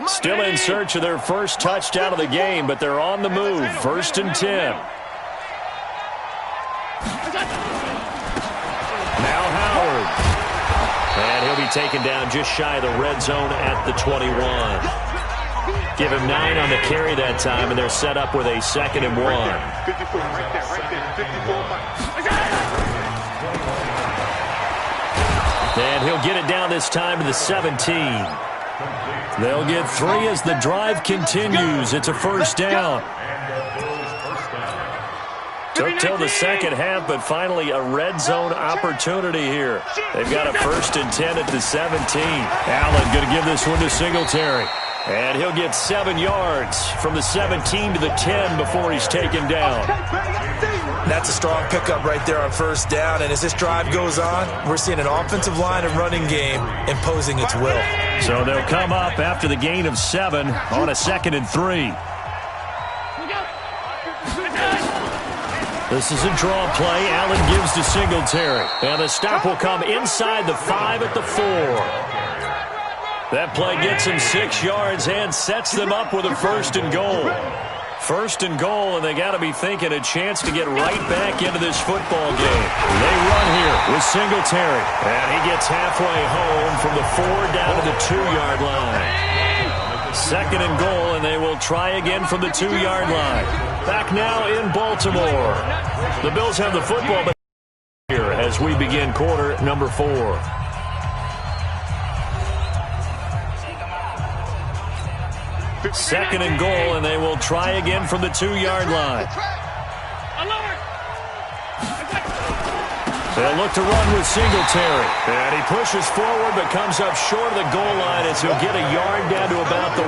Still in search of their first touchdown of the game, but they're on the move. 1st and 10. Now Howard. And he'll be taken down just shy of the red zone at the 21. Give him 9 on the carry that time, and they're set up with a 2nd and 1. And he'll get it down this time to the 17. They'll get 3 as the drive continues. It's a first down. Took till the second half, but finally a red zone opportunity here. They've got a 1st and 10 at the 17. Allen going to give this one to Singletary. And he'll get 7 yards from the 17 to the 10 before he's taken down. That's a strong pickup right there on first down. And as this drive goes on, we're seeing an offensive line and running game imposing its will. So they'll come up after the gain of 7 on a 2nd and 3. This is a draw play. Allen gives to Singletary. And the stop will come inside the 5 at the 4. That play gets him 6 yards and sets them up with a 1st and goal. 1st and goal, and they got to be thinking a chance to get right back into this football game. They run here with Singletary. And he gets halfway home from the 4 down to the 2-yard line. 2nd and goal, and they will try again from the 2-yard line. Back now in Baltimore. The Bills have the football but here as we begin quarter number 4. Second and goal, and they will try again from the 2-yard line. They'll look to run with Singletary. And he pushes forward but comes up short of the goal line as he'll get a yard down to about the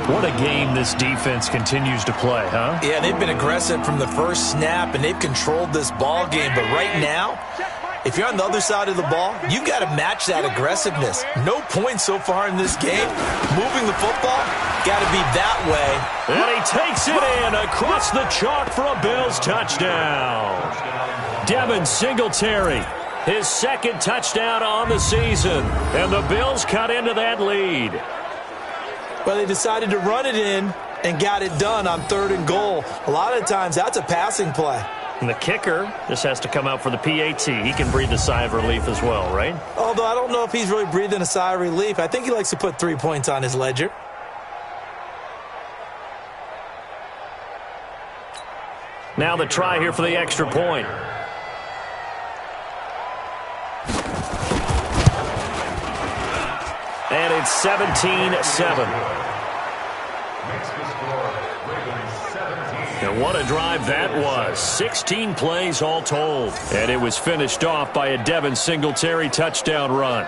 1. What a game this defense continues to play, huh? Yeah, they've been aggressive from the first snap, and they've controlled this ball game. But right now, if you're on the other side of the ball, you've got to match that aggressiveness. No points so far in this game. Moving the football, got to be that way. And he takes it in across the chalk for a Bills touchdown. Devin Singletary, his 2nd touchdown on the season. And the Bills cut into that lead. Well, they decided to run it in and got it done on 3rd and goal. A lot of times, that's a passing play. And the kicker just has to come out for the PAT. He can breathe a sigh of relief as well, right? Although I don't know if he's really breathing a sigh of relief. I think he likes to put 3 points on his ledger. Now the try here for the extra point. And it's 17-7. And what a drive that was. 16 plays all told. And it was finished off by a Devin Singletary touchdown run.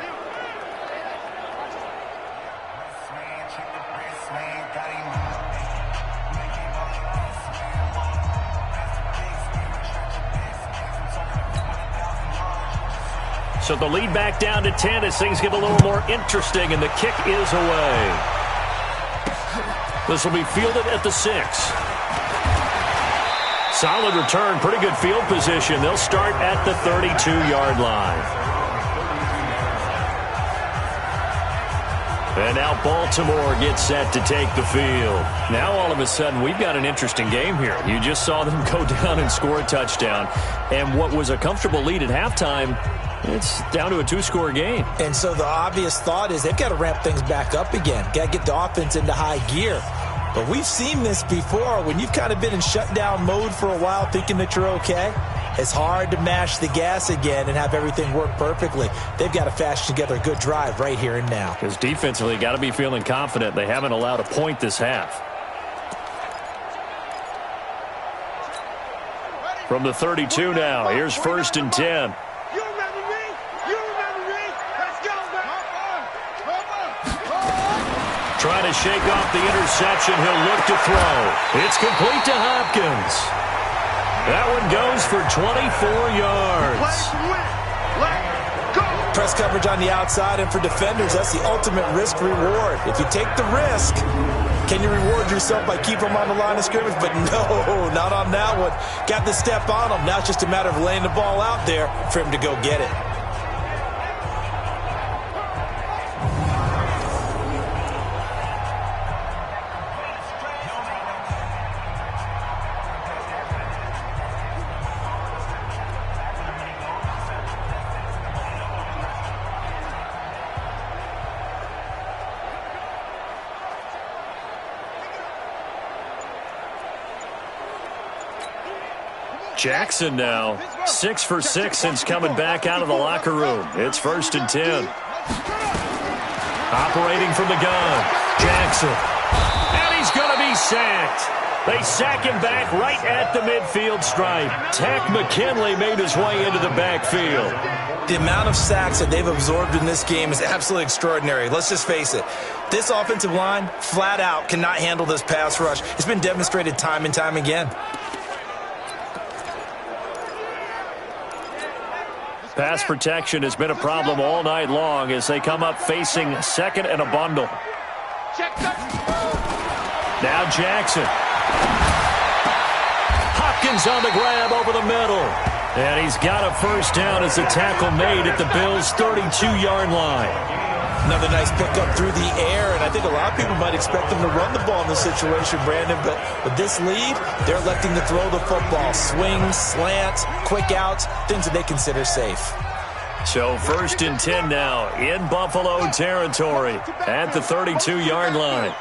So the lead back down to 10 as things get a little more interesting, and the kick is away. This will be fielded at the 6. Solid return, pretty good field position. They'll start at the 32-yard line. And now Baltimore gets set to take the field. Now all of a sudden we've got an interesting game here. You just saw them go down and score a touchdown. And what was a comfortable lead at halftime, it's down to a 2-score game. And so the obvious thought is they've got to ramp things back up again. Got to get the offense into high gear. But we've seen this before. When you've kind of been in shutdown mode for a while thinking that you're okay, it's hard to mash the gas again and have everything work perfectly. They've got to fashion together a good drive right here and now. Because defensively, got to be feeling confident. They haven't allowed a point this half. From the 32 now, here's 1st and 10. Trying to shake off the interception. He'll look to throw. It's complete to Hopkins. That one goes for 24 yards. Press coverage on the outside, and for defenders, that's the ultimate risk reward. If you take the risk, can you reward yourself by keeping them on the line of scrimmage? But no, not on that one. Got the step on him. Now it's just a matter of laying the ball out there for him to go get it. Jackson now 6 for 6 since coming back out of the locker room. It's 1st and 10. Operating from the gun, Jackson. And he's going to be sacked. They sack him back right at the midfield stripe. Tack McKinley made his way into the backfield. The amount of sacks that they've absorbed in this game is absolutely extraordinary. Let's just face it. This offensive line, flat out, cannot handle this pass rush. It's been demonstrated time and time again. Pass protection has been a problem all night long as they come up facing second and a bundle. Now Jackson. Hopkins on the grab over the middle. And he's got a first down as the tackle made at the Bills' 32-yard line. Another nice pickup through the air, and I think a lot of people might expect them to run the ball in this situation, Brandon, but with this lead, they're electing to throw the football. Swings, slants, quick outs, things that they consider safe. So 1st and 10 now in Buffalo territory at the 32-yard line.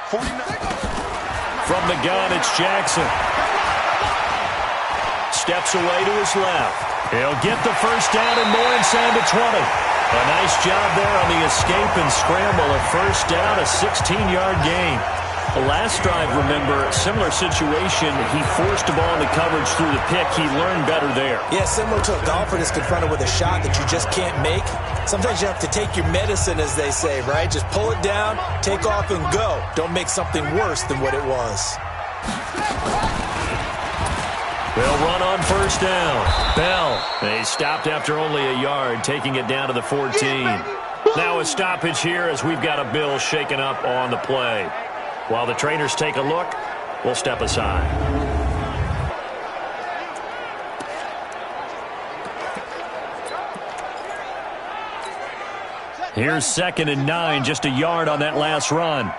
From the gun, it's Jackson. Steps away to his left. He'll get the first down and more inside the 20. A nice job there on the escape and scramble. A first down, a 16-yard gain. The last drive, remember, similar situation. He forced the ball into coverage through the pick. He learned better there. Yeah, similar to a golfer that's confronted with a shot that you just can't make. Sometimes you have to take your medicine, as they say, right? Just pull it down, take off, and go. Don't make something worse than what it was. They'll run on first down. Bell. They stopped after only a yard, taking it down to the 14. Now a stoppage here as we've got a Bill shaken up on the play. While the trainers take a look, we'll step aside. Here's 2nd and 9, just a yard on that last run.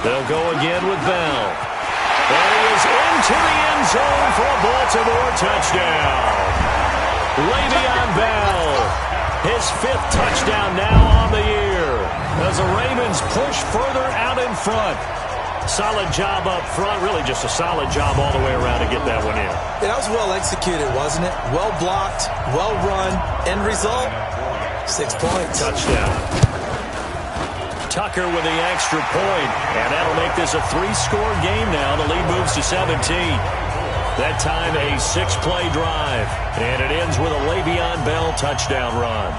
They'll go again with Bell. And he is into the end zone for a Baltimore touchdown. Le'Veon Bell, his 5th touchdown now on the year as the Ravens push further out in front. Solid job up front, really just a solid job all the way around to get that one in. That was well executed, wasn't it? Well blocked, well run. End result, 6 points. Touchdown. Tucker with the extra point, and that'll make this a 3-score game now. The lead moves to 17. That time a 6-play drive, and it ends with a Le'Veon Bell touchdown run.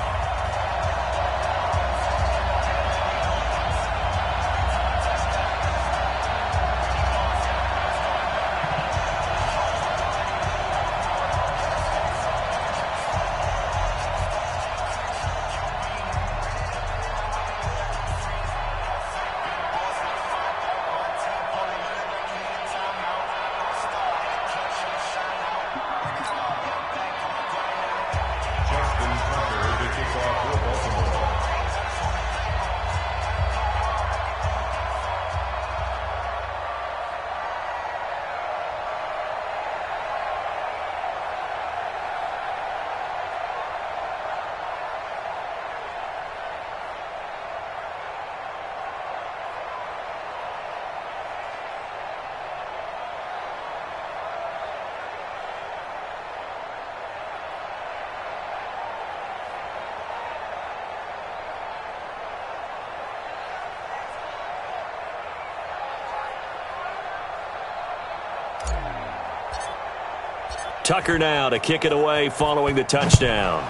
Tucker now to kick it away following the touchdown.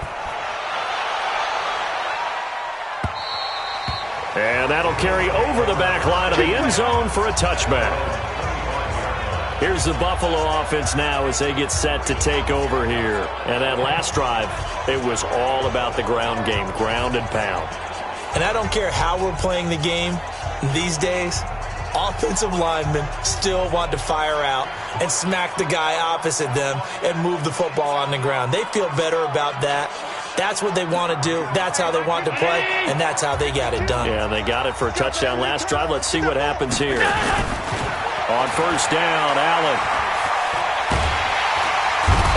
And that'll carry over the back line of the end zone for a touchback. Here's the Buffalo offense now as they get set to take over here. And that last drive, it was all about the ground game, ground and pound. And I don't care how we're playing the game these days, offensive linemen still want to fire out and smack the guy opposite them and move the football on the ground. They feel better about that. That's what they want to do. That's how they want to play, and that's how they got it done. Yeah, they got it for a touchdown last drive. Let's see what happens here. On first down, Allen.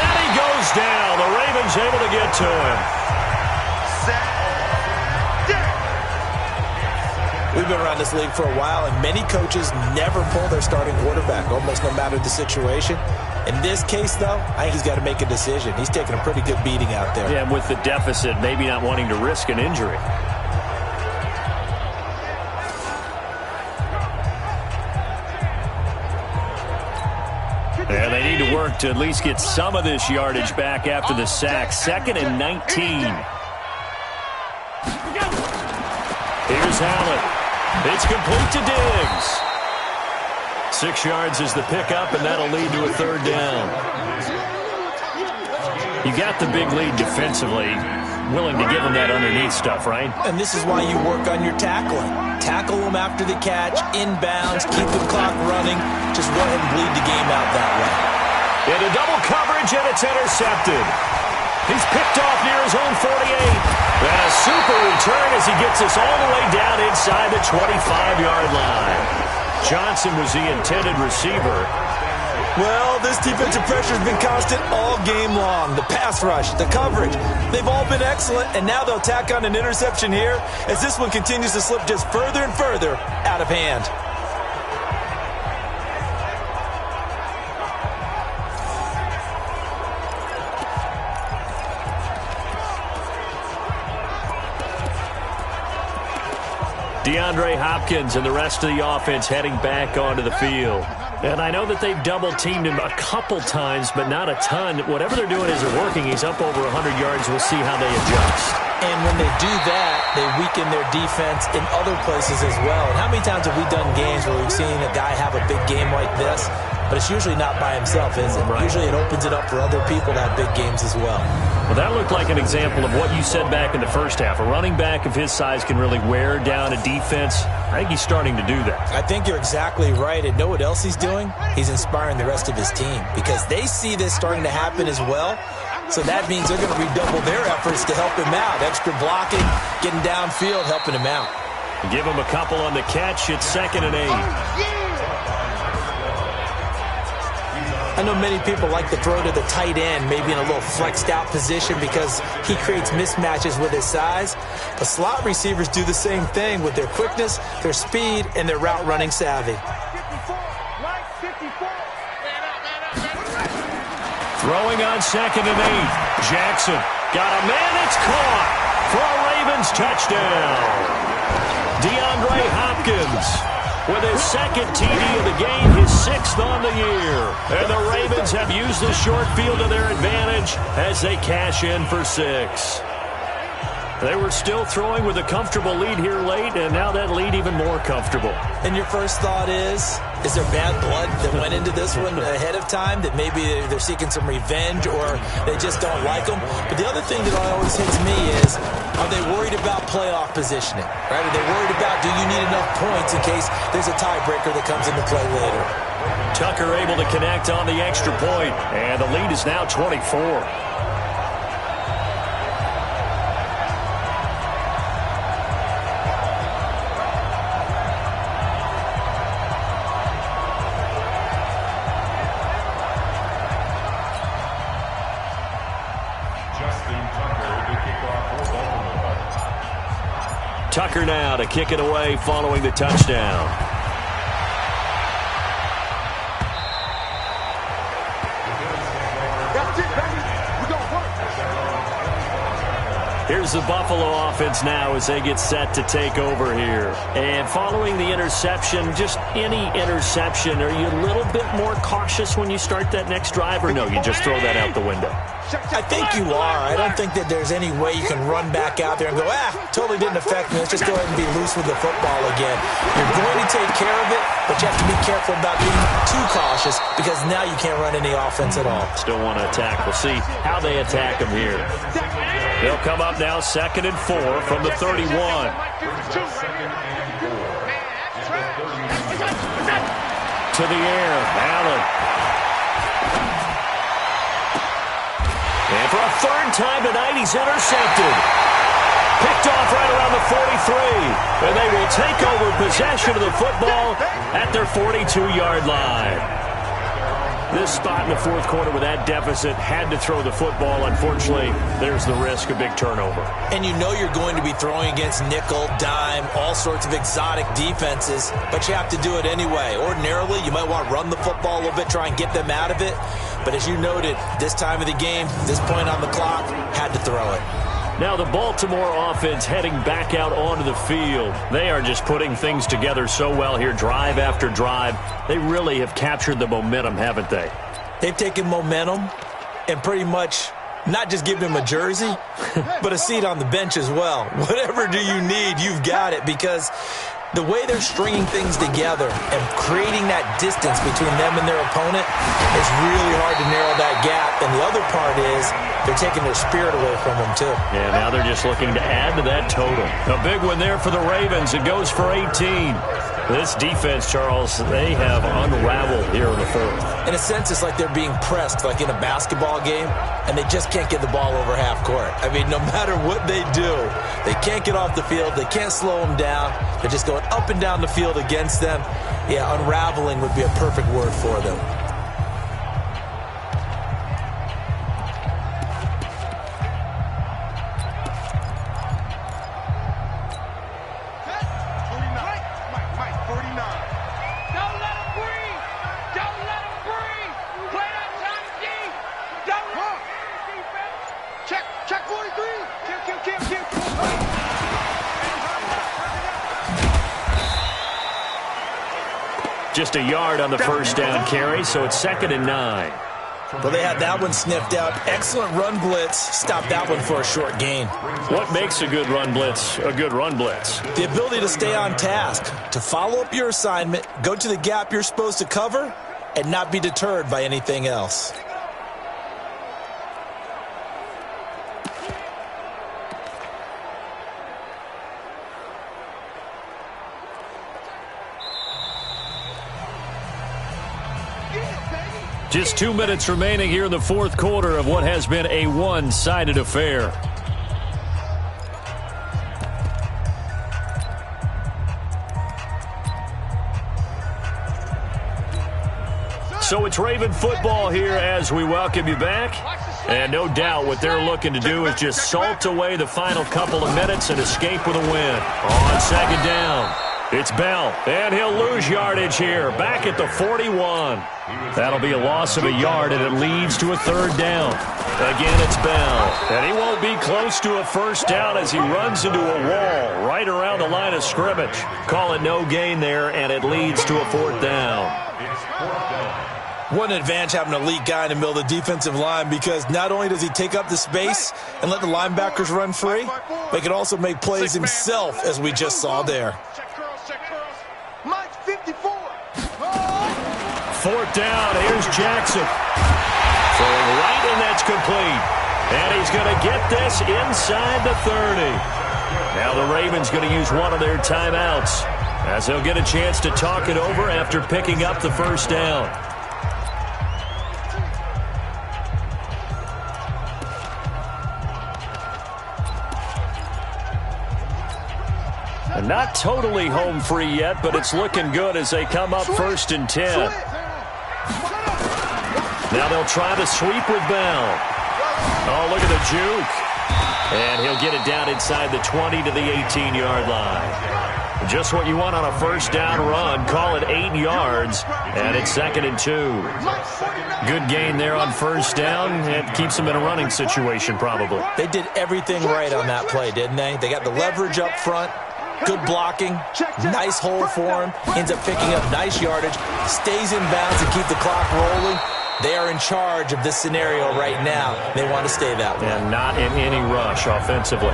And he goes down. The Ravens able to get to him. We've been around this league for a while, and many coaches never pull their starting quarterback, almost no matter the situation. In this case, though, I think he's got to make a decision. He's taking a pretty good beating out there. Yeah, and with the deficit, maybe not wanting to risk an injury. And they need to work to at least get some of this yardage back after the sack. 2nd and 19. Here's Allen. It's complete to Diggs. 6 yards is the pickup, and that'll lead to a 3rd down. You got the big lead defensively. Willing to give them that underneath stuff, right? And this is why you work on your tackling. Tackle them after the catch, inbounds, keep the clock running. Just go ahead and bleed the game out that way. Into double coverage, and it's intercepted. He's picked off near his own 48. And a super return as he gets us all the way down inside the 25-yard line. Johnson was the intended receiver. Well, this defensive pressure has been constant all game long. The pass rush, the coverage, they've all been excellent, and now they'll tack on an interception here as this one continues to slip just further and further out of hand. DeAndre Hopkins and the rest of the offense heading back onto the field. And I know that they've double-teamed him a couple times, but not a ton. Whatever they're doing isn't working. He's up over 100 yards. We'll see how they adjust. And when they do that, they weaken their defense in other places as well. And how many times have we done games where we've seen a guy have a big game like this, but it's usually not by himself, is it? Right. Usually it opens it up for other people to have big games as well. Well, that looked like an example of what you said back in the first half. A running back of his size can really wear down a defense. I think he's starting to do that. I think you're exactly right. And know what else he's doing? He's inspiring the rest of his team because they see this starting to happen as well. So that means they're going to redouble their efforts to help him out. Extra blocking, getting downfield, helping him out. Give him a couple on the catch. It's 2nd and 8. I know many people like to throw to the tight end, maybe in a little flexed out position because he creates mismatches with his size. But slot receivers do the same thing with their quickness, their speed, and their route running savvy. Throwing on 2nd and 8. Jackson got a man. It's caught for a Ravens touchdown. DeAndre Hopkins with his 2nd TD of the game, his 6th on the year. And the Ravens have used the short field to their advantage as they cash in for 6. They were still throwing with a comfortable lead here late, and now that lead even more comfortable. And your first thought is there bad blood that went into this one ahead of time, that maybe they're seeking some revenge or they just don't like them? But the other thing that always hits me is, are they worried about playoff positioning? Right? Are they worried about, do you need enough points in case there's a tiebreaker that comes into play later? Tucker able to connect on the extra point, and the lead is now 24. Tucker now to kick it away following the touchdown. Here's the Buffalo offense now as they get set to take over here. And following the interception, just any interception, are you a little bit more cautious when you start that next drive, or no, you just throw that out the window? I think you are. I don't think that there's any way you can run back out there and go, totally didn't affect me. Let's just go ahead and be loose with the football again. You're going to take care of it, but you have to be careful about being too cautious because now you can't run any offense at all. Still want to attack. We'll see how they attack them here. They'll come up now 2nd and 4 from the 31. To the air, Allen. And for a 3rd time tonight, he's intercepted. Picked off right around the 43. And they will take over possession of the football at their 42-yard line. This spot in the 4th quarter with that deficit, had to throw the football. Unfortunately, there's the risk of big turnover. And you know you're going to be throwing against nickel, dime, all sorts of exotic defenses, but you have to do it anyway. Ordinarily, you might want to run the football a little bit, try and get them out of it. But as you noted, this time of the game, this point on the clock, had to throw it. Now the Baltimore offense heading back out onto the field. They are just putting things together so well here, drive after drive. They really have captured the momentum, haven't they? They've taken momentum and pretty much not just given him a jersey, but a seat on the bench as well. Whatever do you need, you've got it, because the way they're stringing things together and creating that distance between them and their opponent is really hard to narrow that gap. And the other part is they're taking their spirit away from them, too. Yeah, now they're just looking to add to that total. A big one there for the Ravens. It goes for 18. This defense, Charles, they have unraveled here in the fourth. In a sense, it's like they're being pressed, like in a basketball game, and they just can't get the ball over half court. I mean, no matter what they do, they can't get off the field. They can't slow them down. They're just going up and down the field against them. Yeah, unraveling would be a perfect word for them. Just a yard on the first down carry, so it's 2nd and 9. Well, they had that one sniffed out. Excellent run blitz. Stopped that one for a short gain. What makes a good run blitz a good run blitz? The ability to stay on task, to follow up your assignment, go to the gap you're supposed to cover, and not be deterred by anything else. Just 2 minutes remaining here in the fourth quarter of what has been a one-sided affair. So it's Raven football here as we welcome you back. And no doubt what they're looking to do is just salt away the final couple of minutes and escape with a win. On 2nd down, it's Bell, and he'll lose yardage here, back at the 41. That'll be a loss of a yard, and it leads to a 3rd down. Again, it's Bell, and he won't be close to a first down as he runs into a wall right around the line of scrimmage. Call it no gain there, and it leads to a 4th down. What an advantage having an elite guy in the middle of the defensive line, because not only does he take up the space and let the linebackers run free, but he can also make plays himself, as we just saw there. 4th down, here's Jackson. Throwing right, and that's complete. And he's going to get this inside the 30. Now the Ravens going to use one of their timeouts, as they'll get a chance to talk it over after picking up the first down. And not totally home free yet, but it's looking good as they come up 1st and 10. Now they'll try to sweep with Bell. Oh, look at the juke. And he'll get it down inside the 20 to the 18-yard line. Just what you want on a first down run. Call it 8 yards, and it's 2nd and 2. Good gain there on first down. It keeps them in a running situation probably. They did everything right on that play, didn't they? They got the leverage up front. Good blocking, nice hole for him, ends up picking up nice yardage, stays in bounds and keep the clock rolling. They are in charge of this scenario right now. They want to stay that way. And not in any rush offensively.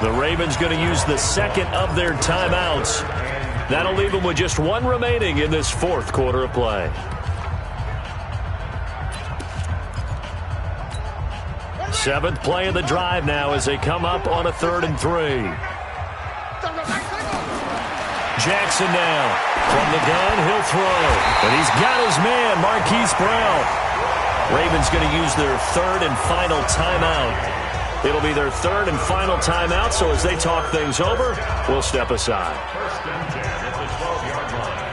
The Ravens going to use the 2nd of their timeouts. That'll leave them with just 1 remaining in this 4th quarter of play. Seventh play of the drive now as they come up on a 3rd and 3. Jackson now. From the gun, he'll throw. And he's got his man, Marquise Brown. Ravens going to use their 3rd and final timeout. It'll be their 3rd and final timeout, so as they talk things over, we'll step aside. 1st and 10 at the 12-yard line.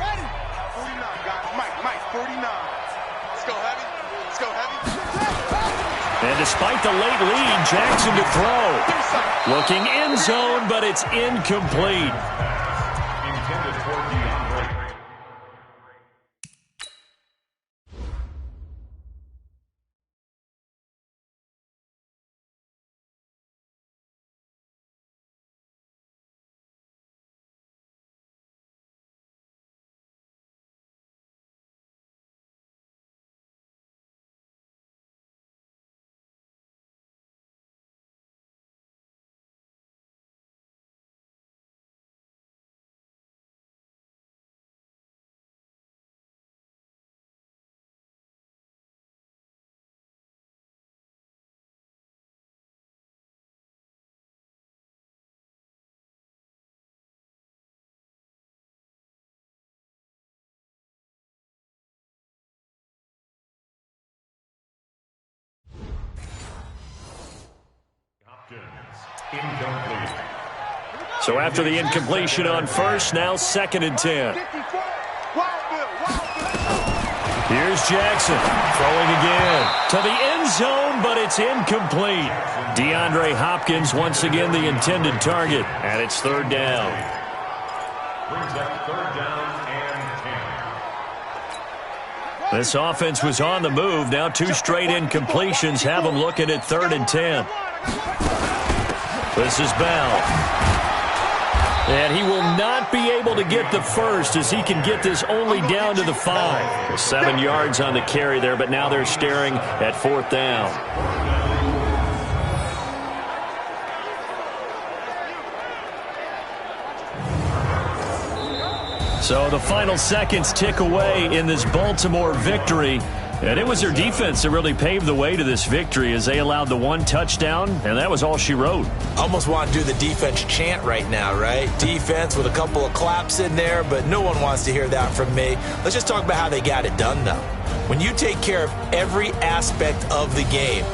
Ready? 49, guys. Mike, 49. Let's go heavy. Let's go heavy. And despite the late lead, Jackson to throw. Looking end zone, but it's incomplete. Intended for DeAndre. Incomplete. So after the incompletion on first, now 2nd and 10. Here's Jackson throwing again to the end zone, but it's incomplete. DeAndre Hopkins once again the intended target, and it's 3rd down. Brings up 3rd down and 10. This offense was on the move. Now 2 straight incompletions have them looking at 3rd and 10. This is Bell. And he will not be able to get the first as he can get this only down to the 5. 7 yards on the carry there, but now they're staring at 4th down. So the final seconds tick away in this Baltimore victory. And it was their defense that really paved the way to this victory as they allowed the 1 touchdown, and that was all she wrote. Almost want to do the defense chant right now, right? Defense with a couple of claps in there, but no one wants to hear that from me. Let's just talk about how they got it done, though. When you take care of every aspect of the game,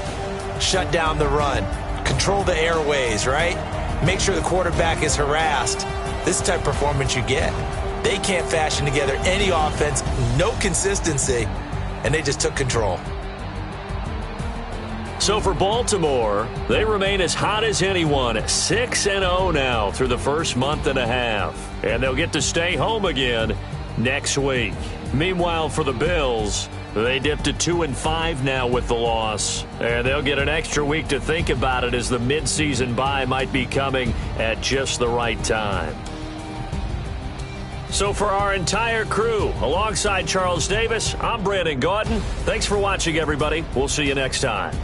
shut down the run, control the airways, right? Make sure the quarterback is harassed. This is the type of performance you get. They can't fashion together any offense, no consistency, and they just took control. So for Baltimore, they remain as hot as anyone, 6-0 now through the first month and a half. And they'll get to stay home again next week. Meanwhile, for the Bills, they dipped to 2-5 now with the loss. And they'll get an extra week to think about it as the midseason bye might be coming at just the right time. So for our entire crew, alongside Charles Davis, I'm Brandon Gaudin. Thanks for watching, everybody. We'll see you next time.